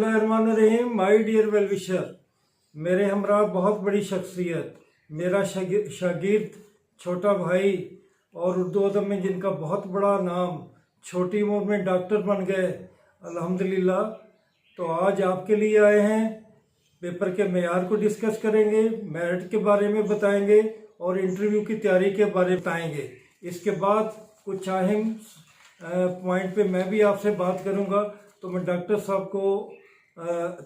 बिस्मिल्लाहिर्रहमानिर्रहीम। My dear well wisher, मेरे हमरा बहुत बड़ी शख्सियत, मेरा शागिर्द, छोटा भाई और उर्दू अदब में जिनका बहुत बड़ा नाम, छोटी उम्र में डॉक्टर बन गए अल्हम्दुलिल्लाह। तो आज आपके लिए आए हैं, पेपर के मेयार को डिस्कस करेंगे, मेरिट के बारे में बताएंगे और इंटरव्यू की तैयारी के बारे में बताएंगे। इसके बाद कुछ अहम पॉइंट पे मैं भी आपसे बात करूंगा। तो मैं डॉक्टर साहब को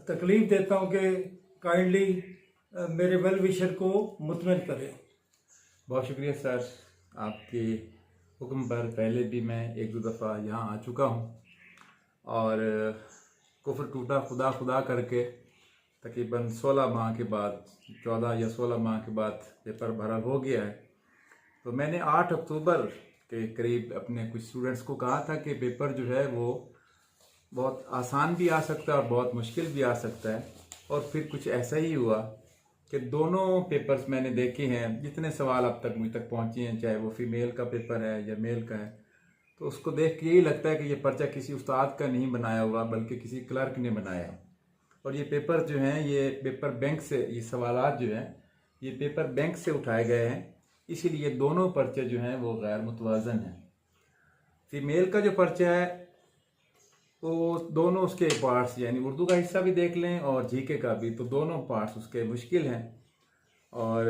तकलीफ देता हूं कि काइंडली मेरे वेल विशर को मुतमिन करें। बहुत शुक्रिया सर, आपके हुक्म पर पहले भी मैं एक दो दफ़ा यहाँ आ चुका हूँ और कुफ्र टूटा खुदा खुदा करके तकरीबन 16 माह के बाद, 14 या 16 माह के बाद पेपर भरा हो गया है। तो मैंने 8 अक्टूबर के करीब अपने कुछ स्टूडेंट्स को कहा था कि पेपर जो है वो बहुत आसान भी आ सकता है और बहुत मुश्किल भी आ सकता है। और फिर कुछ ऐसा ही हुआ कि दोनों पेपर्स मैंने देखे हैं, जितने सवाल अब तक मुझ तक पहुँचे हैं, चाहे वो फीमेल का पेपर है या मेल का है, तो उसको देख के यही लगता है कि ये पर्चा किसी उस्ताद का नहीं बनाया हुआ बल्कि किसी क्लर्क ने बनाया है। और ये पेपर जो हैं, ये पेपर बैंक से, ये सवालात जो हैं ये पेपर बैंक से उठाए गए हैं, इसीलिए दोनों पर्चे जो हैं वो गैर मुतवाज़न हैं। फीमेल का जो पर्चा है वो दोनों उसके पार्ट्स, यानी उर्दू का हिस्सा भी देख लें और जीके का भी, तो दोनों पार्ट्स उसके मुश्किल हैं। और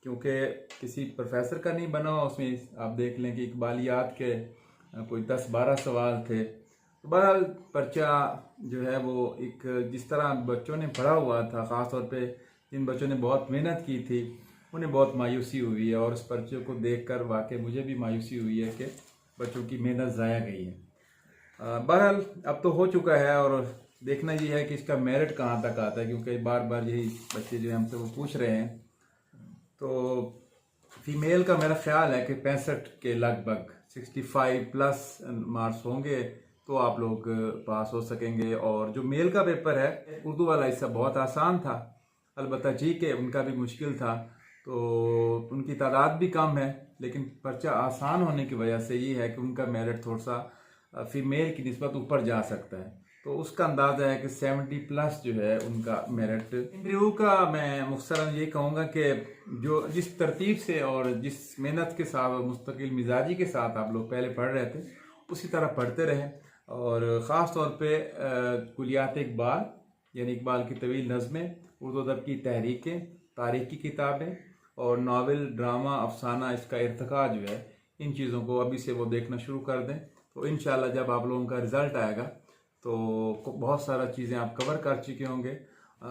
क्योंकि किसी प्रोफेसर का नहीं बना हुआ, उसमें आप देख लें कि इकबालियात के कोई 10-12 सवाल थे। तो बहरहाल पर्चा जो है वो एक जिस तरह बच्चों ने पढ़ा हुआ था, ख़ास तौर पे जिन बच्चों ने बहुत मेहनत की थी, उन्हें बहुत मायूसी हुई है। और उस पर्चे को देखकर वाकई मुझे भी मायूसी हुई है कि बच्चों की मेहनत ज़ाया गई है। बहरहाल अब तो हो चुका है और देखना ये है कि इसका मेरिट कहाँ तक आता है, क्योंकि बार बार यही बच्चे जो हमसे वो पूछ रहे हैं। तो फीमेल का मेरा ख्याल है कि 65 के लगभग 65 प्लस मार्क्स होंगे तो आप लोग पास हो सकेंगे। और जो मेल का पेपर है, उर्दू वाला हिस्सा बहुत आसान था, अलबत्ता जी के उनका भी मुश्किल था, तो उनकी तादाद भी कम है, लेकिन पर्चा आसान होने की वजह से ये है कि उनका मेरिट थोड़ा सा फीमेल की निस्बत ऊपर जा सकता है। तो उसका अंदाज़ा है कि 70 प्लस जो है उनका मेरिट। इंटरव्यू का मैं मुख्तसरन ये कहूँगा कि जो जिस तरतीब से और जिस मेहनत के साथ और मुस्तकिल मिजाजी के साथ आप लोग पहले पढ़ रहे थे, उसी तरह पढ़ते रहें। और ख़ास तौर पे कुलियात इकबाल, यानी इकबाल की तवील नज़में, उर्दू अदब की तहरीकें, तारीख़ की किताबें और नावल, ड्रामा, अफसाना, इसका इर्तिका जो है, इन चीज़ों को अभी से वो देखना शुरू कर दें। तो इंशाल्लाह जब आप लोगों का रिज़ल्ट आएगा तो बहुत सारा चीज़ें आप कवर कर चुके होंगे।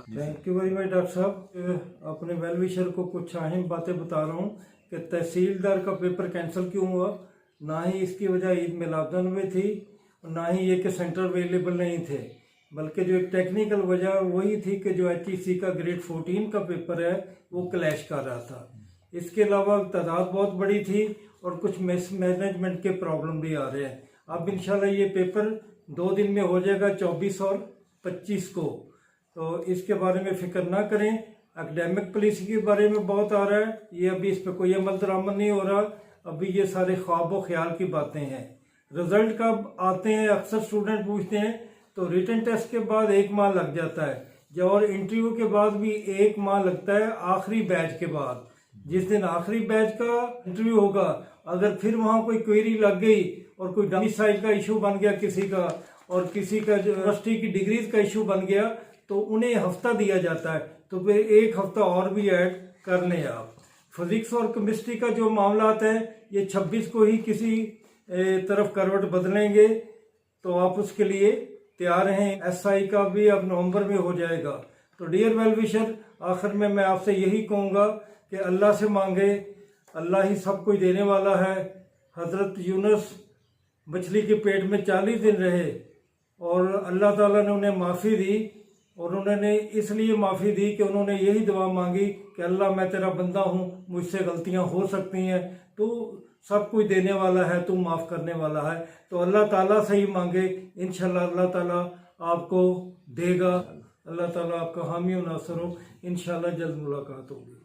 Thank you very much doctor साहब। अपने वेल विशर को कुछ अहम बातें बता रहा हूँ कि तहसीलदार का पेपर कैंसिल क्यों हुआ। ना ही इसकी वजह ईद मिलादुन में थी, ना ही ये कि सेंटर अवेलेबल नहीं थे, बल्कि जो एक टेक्निकल वजह वही थी कि जो HEC का ग्रेड 14 का पेपर है वो क्लैश कर रहा था। इसके अलावा तादाद बहुत बड़ी थी और कुछ मैनेजमेंट के प्रॉब्लम भी आ रहे हैं। अब इंशाल्लाह ये पेपर 2 दिन में हो जाएगा, 24 और 25 को। तो इसके बारे में फिक्र ना करें। एकेडमिक पॉलिसी के बारे में बहुत आ रहा है, ये अभी इस पर कोई अमल दरामद नहीं हो रहा, अभी ये सारे ख्वाब व ख्याल की बातें हैं। रिजल्ट कब आते हैं अक्सर स्टूडेंट पूछते हैं, तो रिटन टेस्ट के बाद 1 माह लग जाता है, जो और इंटरव्यू के बाद भी 1 माह लगता है। आखिरी बैच के बाद, जिस दिन आखिरी बैच का इंटरव्यू होगा, अगर फिर वहाँ कोई क्वेरी लग गई और कोई डोमिसाइल का इशू बन गया किसी का, और किसी का यूनिवर्सिटी की डिग्रीज का इशू बन गया, तो उन्हें हफ्ता दिया जाता है, तो फिर 1 हफ्ता और भी ऐड कर लें आप। फिजिक्स और केमिस्ट्री का जो मामला है, ये 26 को ही किसी तरफ करवट बदलेंगे, तो आप उसके लिए तैयार रहें। SI का भी अब नवंबर में हो जाएगा। तो डियर वेल विशर, आखिर में मैं आपसे यही कहूँगा कि अल्लाह से मांगे, अल्लाह ही सब कुछ देने वाला है। हजरत यूनुस मछली के पेट में 40 दिन रहे और अल्लाह ताला ने उन्हें माफ़ी दी, और उन्होंने इसलिए माफ़ी दी कि उन्होंने यही दुआ मांगी कि अल्लाह मैं तेरा बंदा हूँ, मुझसे गलतियाँ हो सकती हैं, तू सब कुछ देने वाला है, तू माफ़ करने वाला है। तो अल्लाह ताला से ही मांगे, इंशाल्लाह अल्लाह ताला आपको देगा। अल्लाह ताला आपका हामी और नासर हो। इंशाल्लाह जल्द मुलाकात होगी।